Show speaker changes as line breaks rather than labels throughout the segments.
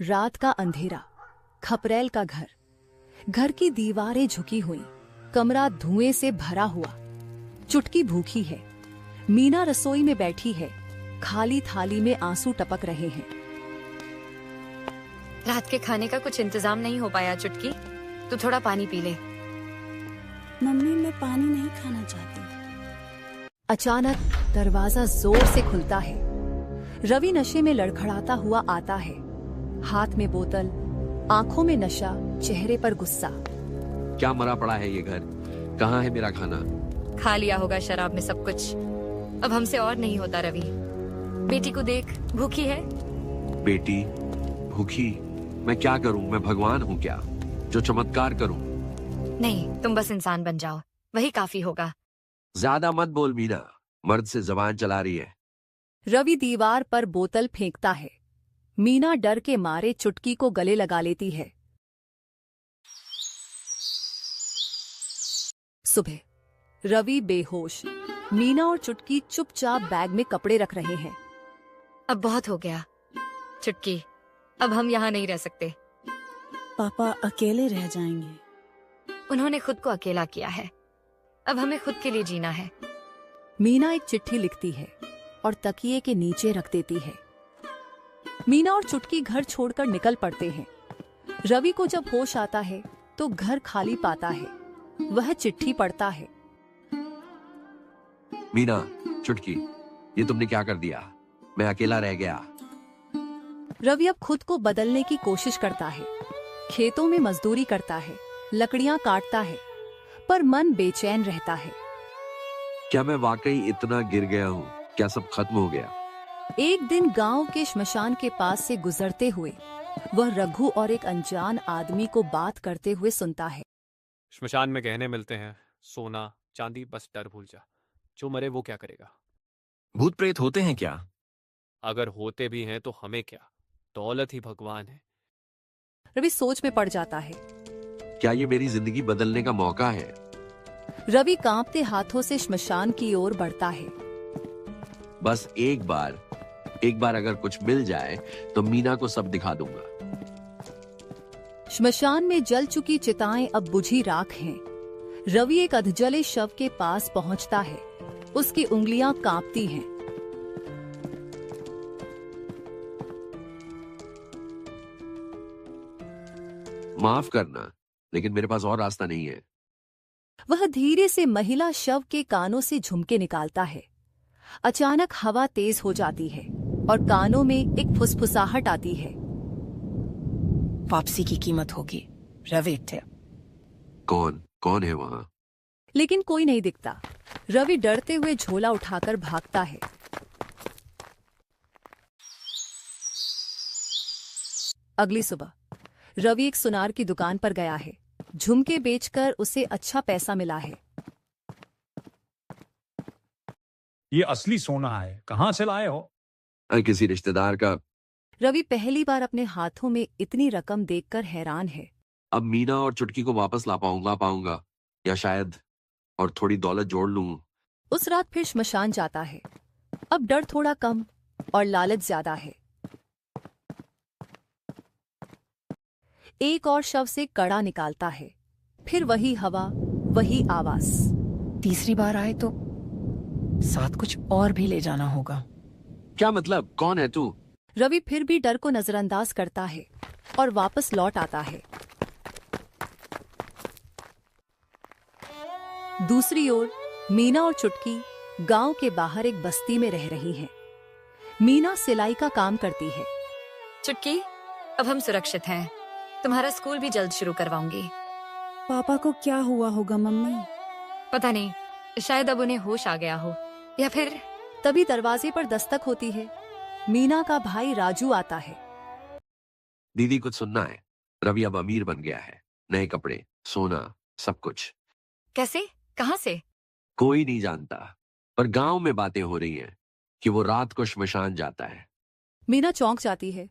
रात का अंधेरा, खपरेल का घर, घर की दीवारें झुकी हुई, कमरा धुएं से भरा हुआ। चुटकी भूखी है। मीना रसोई में बैठी है, खाली थाली में आंसू टपक रहे हैं।
रात के खाने का कुछ इंतजाम नहीं हो पाया चुटकी, तू थोड़ा पानी पी ले।
मम्मी, मैं पानी नहीं खाना चाहती।
अचानक दरवाजा जोर से खुलता है। रवि नशे में लड़खड़ाता हुआ आता है, हाथ में बोतल, आंखों में नशा, चेहरे पर गुस्सा।
क्या मरा पड़ा है ये घर? कहाँ है मेरा खाना?
खा लिया होगा शराब में सब कुछ। अब हमसे और नहीं होता रवि। बेटी को देख, भूखी है।
बेटी भूखी? मैं क्या करूं? मैं भगवान हूं क्या जो चमत्कार करूं?
नहीं, तुम बस इंसान बन जाओ, वही काफी होगा।
ज्यादा मत बोल मीना, मर्द से जबान चला रही है।
रवि दीवार पर बोतल फेंकता है। मीना डर के मारे चुटकी को गले लगा लेती है। सुबह, रवि बेहोश, मीना और चुटकी चुपचाप बैग में कपड़े रख रहे हैं।
अब बहुत हो गया चुटकी, अब हम यहाँ नहीं रह सकते।
पापा अकेले रह जाएंगे।
उन्होंने खुद को अकेला किया है, अब हमें खुद के लिए जीना है।
मीना एक चिट्ठी लिखती है और तकिए के नीचे रख देती है। मीना और चुटकी घर छोड़कर निकल पड़ते हैं। रवि को जब होश आता है तो घर खाली पाता है। वह चिट्ठी पढ़ता है।
मीना, चुटकी, ये तुमने क्या कर दिया? मैं अकेला रह गया।
रवि अब खुद को बदलने की कोशिश करता है। खेतों में मजदूरी करता है, लकड़ियां काटता है, पर मन बेचैन रहता है।
क्या मैं वाकई इतना गिर गया हूँ? क्या सब खत्म हो गया?
एक दिन गांव के श्मशान के पास से गुजरते हुए वह रघु और एक अनजान आदमी को बात करते हुए सुनता है।
श्मशान में गहने मिलते हैं, सोना चांदी, बस डर भूल जा। जो मरे वो क्या करेगा?
भूत प्रेत होते हैं क्या?
अगर होते भी हैं तो हमें क्या, दौलत ही भगवान है।
रवि सोच में पड़ जाता है।
क्या ये मेरी जिंदगी बदलने का मौका है?
रवि कांपते हाथों से श्मशान की ओर बढ़ता है।
बस एक बार अगर कुछ मिल जाए तो मीना को सब दिखा दूंगा।
श्मशान में जल चुकी चिताएं अब बुझी राख हैं। रवि एक अधजले शव के पास पहुंचता है। उसकी उंगलियां कांपती हैं।
माफ करना, लेकिन मेरे पास और रास्ता नहीं है।
वह धीरे से महिला शव के कानों से झुमके निकालता है। अचानक हवा तेज हो जाती है और कानों में एक फुसफुसाहट आती है।
वापसी की कीमत होगी रवि।
कौन है वहाँ?
लेकिन कोई नहीं दिखता। रवि डरते हुए झोला उठाकर भागता है। अगली सुबह रवि एक सुनार की दुकान पर गया है। झुमके बेचकर उसे अच्छा पैसा मिला है।
ये असली सोना है, कहाँ से लाए हो?
किसी रिश्तेदार का।
रवि पहली बार अपने हाथों में इतनी रकम देखकर हैरान है।
अब मीना और चुटकी को वापस ला पाऊंगा या शायद और थोड़ी दौलत जोड़ लूं।
उस रात फिर श्मशान जाता है। अब डर थोड़ा कम और लालच ज्यादा है। एक और शव से कड़ा निकालता है। फिर वही हवा, वही आवाज।
तीसरी बार आए तो साथ कुछ और भी ले जाना होगा।
क्या मतलब? कौन है तू?
रवि फिर भी डर को नजरअंदाज करता है और वापस लौट आता है। दूसरी ओर मीना और चुटकी गांव के बाहर एक बस्ती में रह रही हैं। मीना सिलाई का काम करती है।
चुटकी, अब हम सुरक्षित हैं। तुम्हारा स्कूल भी जल्द शुरू करवाऊंगी।
पापा को क्या हुआ होगा मम्मी?
पता नहीं, शायद अब उन्हें होश आ गया हो, या फिर।
तभी दरवाजे पर दस्तक होती है। मीना का भाई राजू आता है।
दीदी, कुछ सुनना है। रवि अब अमीर बन गया है। नए कपड़े, सोना, सब कुछ।
कैसे? कहाँ से?
कोई नहीं जानता, पर गांव में बातें हो रही हैं कि वो रात को श्मशान जाता है।
मीना चौंक जाती है।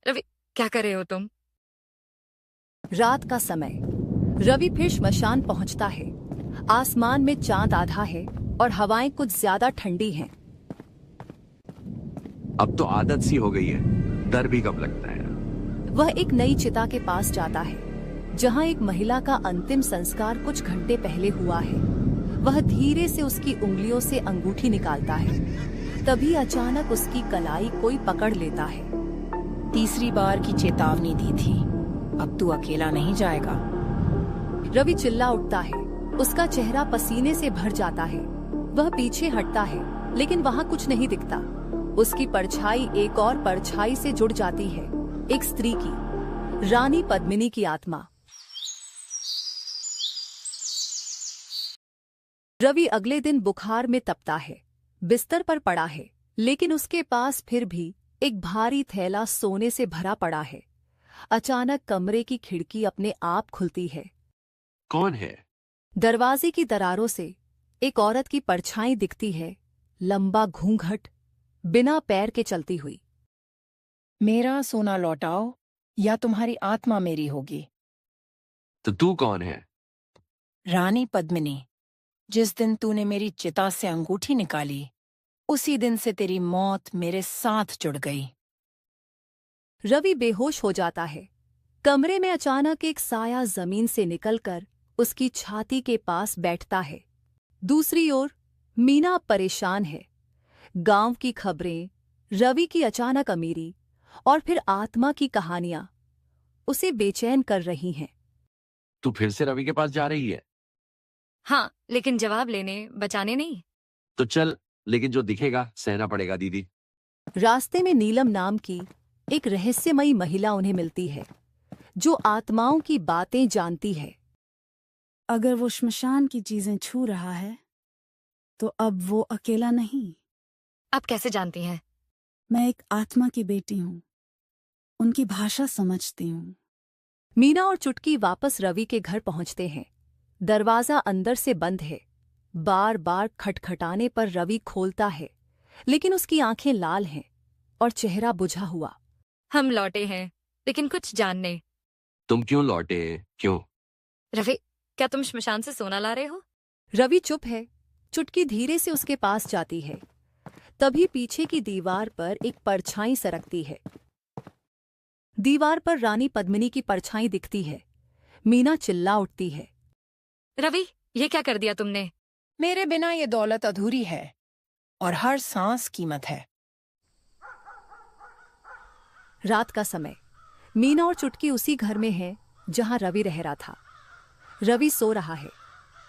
रवि, क्या कर रहे हो तुम?
रात का समय। रवि फिर श्मशान पहुंचता है। आसमान में चांद आधा है और हवाएं कुछ ज्यादा ठंडी हैं।
अब तो आदत सी हो गई है, डर भी कम लगता है।
वह एक नई चिता के पास जाता है जहां एक महिला का अंतिम संस्कार कुछ घंटे पहले हुआ है। वह धीरे से उसकी उंगलियों से अंगूठी निकालता है। तभी अचानक उसकी कलाई कोई पकड़ लेता है।
तीसरी बार की चेतावनी दी थी, अब तू अकेला नहीं जाएगा।
रवि चिल्ला उठता है। उसका चेहरा पसीने से भर जाता है। वह पीछे हटता है, लेकिन वहां कुछ नहीं दिखता। उसकी परछाई एक और परछाई से जुड़ जाती है, एक स्त्री की, रानी पद्मिनी की आत्मा। रवि अगले दिन बुखार में तपता है, बिस्तर पर पड़ा है, लेकिन उसके पास फिर भी एक भारी थैला सोने से भरा पड़ा है। अचानक कमरे की खिड़की अपने आप खुलती है।
कौन है?
दरवाजे की दरारों से एक औरत की परछाई दिखती है, लंबा घूंघट, बिना पैर के चलती हुई।
मेरा सोना लौटाओ या तुम्हारी आत्मा मेरी होगी।
तो तू कौन है?
रानी पद्मिनी, जिस दिन तूने मेरी चिता से अंगूठी निकाली, उसी दिन से तेरी मौत मेरे साथ जुड़ गई।
रवि बेहोश हो जाता है। कमरे में अचानक एक साया जमीन से निकलकर उसकी छाती के पास बैठता है। दूसरी ओर मीना परेशान है। गांव की खबरें, रवि की अचानक अमीरी और फिर आत्मा की कहानियां उसे बेचैन कर रही हैं।
तू फिर से रवि के पास जा रही है?
हाँ, लेकिन जवाब लेने, बचाने नहीं।
तो चल, लेकिन जो दिखेगा सहना पड़ेगा दीदी।
रास्ते में नीलम नाम की एक रहस्यमयी महिला उन्हें मिलती है, जो आत्माओं की बातें जानती है।
अगर वो श्मशान की चीजें छू रहा है, तो अब वो अकेला नहीं।
आप कैसे जानती हैं?
मैं एक आत्मा की बेटी हूँ, उनकी भाषा समझती हूँ।
मीना और चुटकी वापस रवि के घर पहुंचते हैं। दरवाजा अंदर से बंद है। बार बार खटखटाने पर रवि खोलता है, लेकिन उसकी आंखें लाल हैं और चेहरा बुझा हुआ।
हम लौटे हैं, लेकिन कुछ जानने।
तुम क्यों लौटे? क्यों?
रवि, क्या तुम श्मशान से सोना ला रहे हो?
रवि चुप है। चुटकी धीरे से उसके पास जाती है। तभी पीछे की दीवार पर एक परछाई सरकती है। दीवार पर रानी पद्मिनी की परछाई दिखती है। मीना चिल्ला उठती है।
रवि, ये क्या कर दिया तुमने?
मेरे बिना ये दौलत अधूरी है और हर सांस कीमत है।
रात का समय। मीना और चुटकी उसी घर में है जहां रवि रह रहा था। रवि सो रहा है।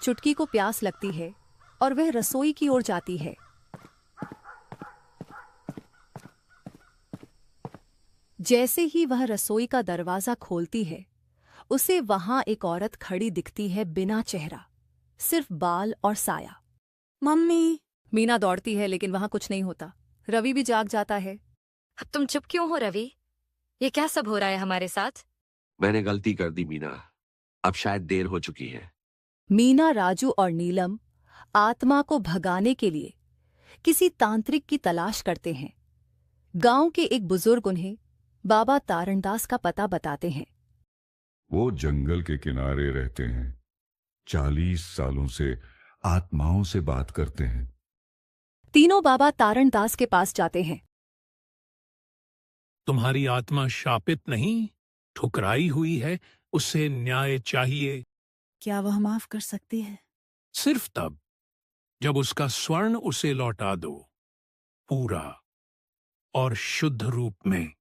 चुटकी को प्यास लगती है और वह रसोई की ओर जाती है। जैसे ही वह रसोई का दरवाजा खोलती है, उसे वहां एक औरत खड़ी दिखती है, बिना चेहरा, सिर्फ बाल और साया।
मम्मी!
मीना दौड़ती है, लेकिन वहां कुछ नहीं होता। रवि भी जाग जाता है।
अब तुम चुप क्यों हो रवि? ये क्या सब हो रहा है हमारे साथ?
मैंने गलती कर दी मीना, अब शायद देर हो चुकी है।
मीना, राजू और नीलम आत्मा को भगाने के लिए किसी तांत्रिक की तलाश करते हैं। गांव के एक बुजुर्ग उन्हें बाबा तारणदास का पता बताते हैं।
वो जंगल के किनारे रहते हैं। 40 सालों से आत्माओं से बात करते हैं।
तीनों बाबा तारणदास के पास जाते हैं।
तुम्हारी आत्मा शापित नहीं, ठुकराई हुई है, उसे न्याय चाहिए।
क्या वह माफ कर सकती है?
सिर्फ तब जब उसका स्वर्ण उसे लौटा दो, पूरा और शुद्ध रूप में।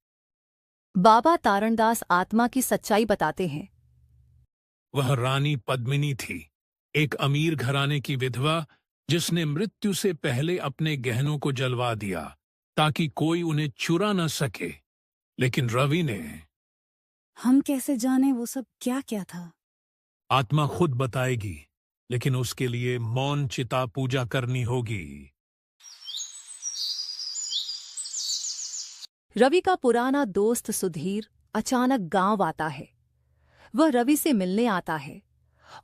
बाबा तारणदास आत्मा की सच्चाई बताते हैं।
वह रानी पद्मिनी थी, एक अमीर घराने की विधवा, जिसने मृत्यु से पहले अपने गहनों को जलवा दिया ताकि कोई उन्हें चुरा न सके। लेकिन रवि ने...
हम कैसे जाने वो सब क्या क्या था?
आत्मा खुद बताएगी, लेकिन उसके लिए मौन चिता पूजा करनी होगी।
रवि का पुराना दोस्त सुधीर अचानक गांव आता है। वह रवि से मिलने आता है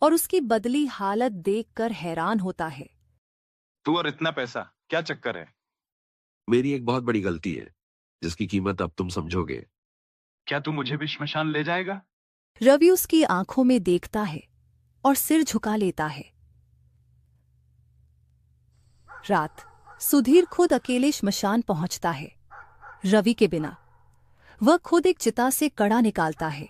और उसकी बदली हालत देखकर हैरान होता है।
तू और इतना पैसा, क्या चक्कर है?
मेरी एक बहुत बड़ी गलती है, जिसकी कीमत अब तुम समझोगे।
क्या तू मुझे भी श्मशान ले जाएगा?
रवि उसकी आंखों में देखता है और सिर झुका लेता है। रात। सुधीर खुद अकेले श्मशान पहुंचता है, रवि के बिना। वह खुद एक चिता से कड़ा निकालता है।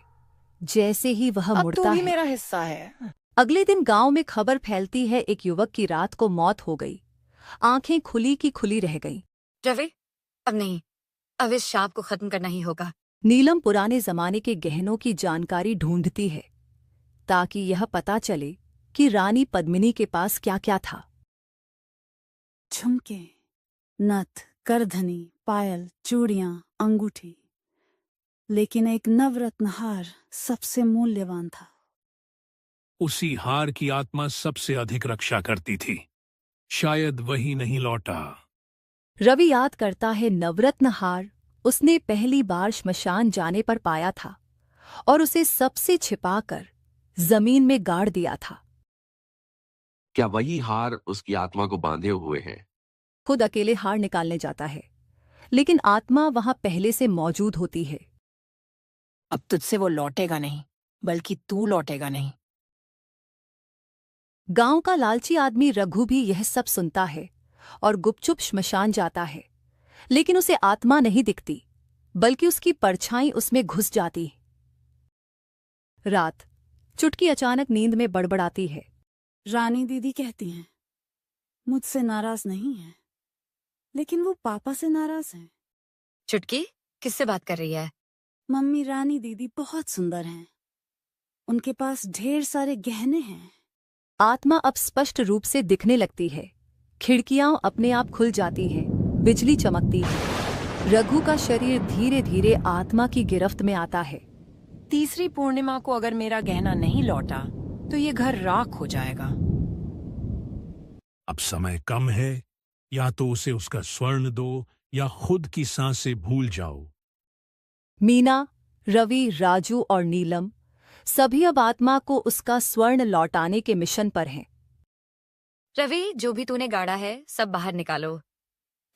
जैसे ही वह
अब
मुड़ता
तू भी
है,
मेरा हिस्सा है।
अगले दिन गांव में खबर फैलती है, एक युवक की रात को मौत हो गई। आंखें खुली की खुली रह गईं।
रवि, अब नहीं, अब इस शाप को खत्म करना ही होगा।
नीलम पुराने जमाने के गहनों की जानकारी ढूंढती है ताकि यह पता चले कि रानी पद्मिनी के पास क्या क्या था।
झुमके, नथ, करधनी, पायल, चूड़ियां, अंगूठी, लेकिन एक नवरत्न हार सबसे मूल्यवान था।
उसी हार की आत्मा सबसे अधिक रक्षा करती थी। शायद वही नहीं लौटा।
रवि याद करता है, नवरत्न हार उसने पहली बार श्मशान जाने पर पाया था और उसे सबसे छिपाकर जमीन में गाड़ दिया था।
क्या वही हार उसकी आत्मा को बांधे हुए है?
खुद अकेले हार निकालने जाता है, लेकिन आत्मा वहां पहले से मौजूद होती है।
अब तुझसे वो लौटेगा नहीं, बल्कि तू लौटेगा नहीं।
गांव का लालची आदमी रघु भी यह सब सुनता है और गुपचुप श्मशान जाता है, लेकिन उसे आत्मा नहीं दिखती, बल्कि उसकी परछाई उसमें घुस जाती। रात, चुटकी अचानक नींद में बड़बड़ाती है।
रानी दीदी कहती हैं, मुझसे नाराज नहीं है, लेकिन वो पापा से नाराज हैं।
चुटकी, किससे बात कर रही है?
मम्मी, रानी दीदी बहुत सुंदर हैं। उनके पास ढेर सारे गहने हैं।
आत्मा अब स्पष्ट रूप से दिखने लगती है। खिड़कियां अपने आप खुल जाती हैं, बिजली चमकती है। रघु का शरीर धीरे धीरे आत्मा की गिरफ्त में आता है।
तीसरी पूर्णिमा को अगर मेरा गहना नहीं लौटा तो ये घर राख हो जाएगा।
अब समय कम है, या तो उसे उसका स्वर्ण दो या खुद की सांसें भूल जाओ।
मीना, रवि, राजू और नीलम सभी अब आत्मा को उसका स्वर्ण लौटाने के मिशन पर हैं।
रवि, जो भी तूने गाड़ा है सब बाहर निकालो,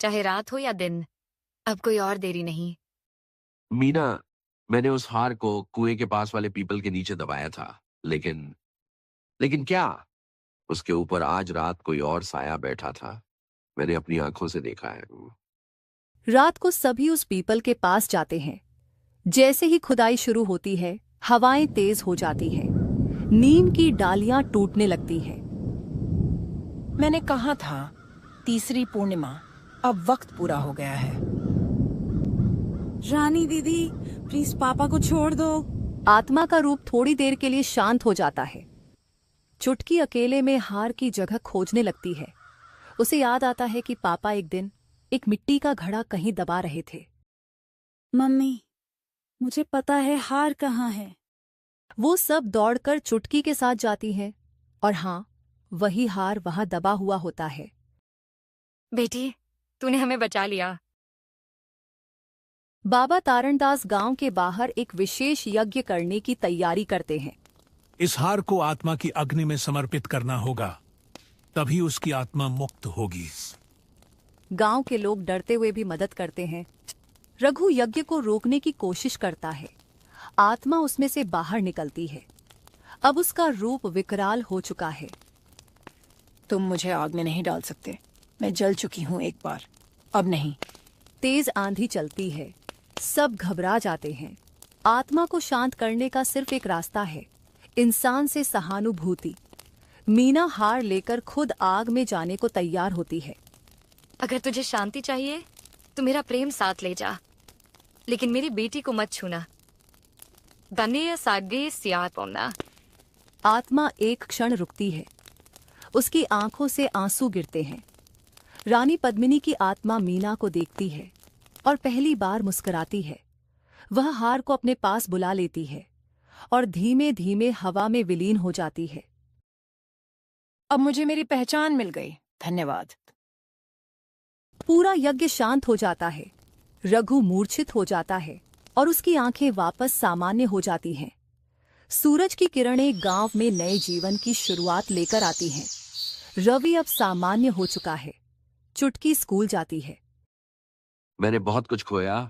चाहे रात हो या दिन। अब कोई और देरी नहीं।
मीना, मैंने उस हार को कुएं के पास वाले पीपल के नीचे दबाया था, लेकिन क्या उसके ऊपर आज रात कोई और साया बैठा था? मैंने अपनी आंखों से देखा है।
रात को सभी उस पीपल के पास जाते हैं। जैसे ही खुदाई शुरू होती है, हवाएं तेज हो जाती हैं। नीम की डालियां टूटने लगती हैं।
मैंने कहा था, तीसरी पूर्णिमा, अब वक्त पूरा हो गया है।
रानी दीदी, प्लीज पापा को छोड़ दो।
आत्मा का रूप थोड़ी देर के लिए शांत हो जाता है। चुटकी अकेले में हार की जगह खोजने लगती है। उसे याद आता है कि पापा एक दिन एक मिट्टी का घड़ा कहीं दबा रहे थे।
मम्मी, मुझे पता है हार कहाँ है।
वो सब दौड़कर चुटकी के साथ जाती हैं और हाँ, वही हार वहां दबा हुआ होता है।
बेटी, तूने हमें बचा लिया।
बाबा तारणदास गांव के बाहर एक विशेष यज्ञ करने की तैयारी करते हैं।
इस हार को आत्मा की अग्नि में समर्पित करना होगा, तभी उसकी आत्मा मुक्त होगी।
गांव के लोग डरते हुए भी मदद करते हैं। रघु यज्ञ को रोकने की कोशिश करता है। आत्मा उसमें से बाहर निकलती है। अब उसका रूप विकराल हो चुका है।
तुम मुझे आग में नहीं डाल सकते। मैं जल चुकी हूं एक बार, अब नहीं।
तेज आंधी चलती है। सब घबरा जाते हैं। आत्मा को शांत करने का सिर्फ एक रास्ता है, इंसान से सहानुभूति। मीना हार लेकर खुद आग में जाने को तैयार होती है।
अगर तुझे शांति चाहिए तो मेरा प्रेम साथ ले जा, लेकिन मेरी बेटी को मत छूना। दने सागे सियात पौना।
आत्मा एक क्षण रुकती है। उसकी आंखों से आंसू गिरते हैं। रानी पद्मिनी की आत्मा मीना को देखती है और पहली बार मुस्कुराती है। वह हार को अपने पास बुला लेती है और धीमे धीमे हवा में विलीन हो जाती है।
अब मुझे मेरी पहचान मिल गई, धन्यवाद।
पूरा यज्ञ शांत हो जाता है। रघु मूर्छित हो जाता है और उसकी आंखें वापस सामान्य हो जाती हैं। सूरज की किरणें गांव में नए जीवन की शुरुआत लेकर आती हैं। रवि अब सामान्य हो चुका है। चुटकी स्कूल जाती है।
मैंने बहुत कुछ खोया,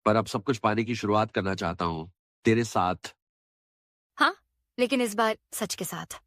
पर अब सब कुछ पाने की शुरुआत करना चाहता हूँ, तेरे साथ।
हाँ, लेकिन इस बार सच के साथ।